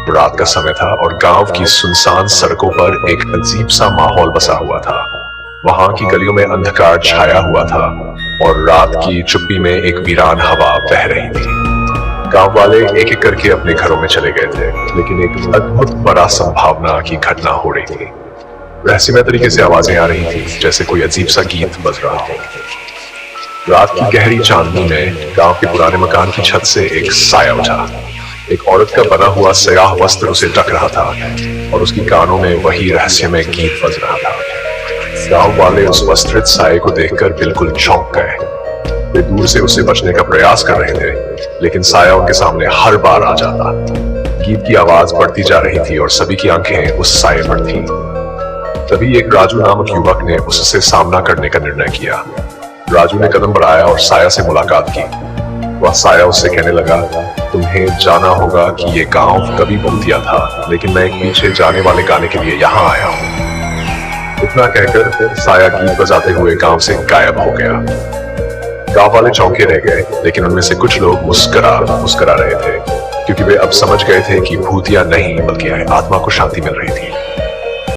रात का समय था और गांव की सुनसान सड़कों पर एक अजीब सा माहौल बसा हुआ था। वहां की गलियों में अंधकार छाया हुआ था और रात की चुप्पी में एक वीरान हवा बह रही थी। गांव वाले एक एक करके अपने घरों में चले गए थे, लेकिन एक अद्भुत बड़ा संभावना की घटना हो रही थी। रहस्यमय तरीके से आवाजें आ रही थी, जैसे कोई अजीब सा गीत बज रहा हो। रात की गहरी चांदनी में गांव के पुराने मकान की छत से एक साया उठा। एक औरत का बना हुआ स्याह वस्त्र उसे ढक रहा था और उसकी कानों में वही रहस्यमय गीत बज रहा था। गांव वाले उस वस्त्रित साये को देखकर बिल्कुल चौंक गए। वे दूर से उससे बचने का प्रयास कर रहे थे, लेकिन साया उनके सामने हर बार आ जाता। गीत की आवाज बढ़ती जा रही थी और सभी की आंखें उस साये पर थीं। तभी एक राजू नामक युवक ने उससे सामना करने का निर्णय किया। राजू ने कदम बढ़ाया और साया से मुलाकात की। वह साया उससे कहने लगा, तुम्हें जाना होगा कि ये गांव कभी भूतिया था, लेकिन मैं एक पीछे जाने वाले गाने के लिए यहाँ आया हूँ। इतना कहकर साया गीत बजाते हुए गांव से गायब हो गया। गांव वाले चौंके रह गए, लेकिन उनमें से कुछ लोग मुस्करा रहे थे, क्योंकि वे अब समझ गए थे कि भूतिया नहीं बल्कि आत्मा को शांति मिल रही थी।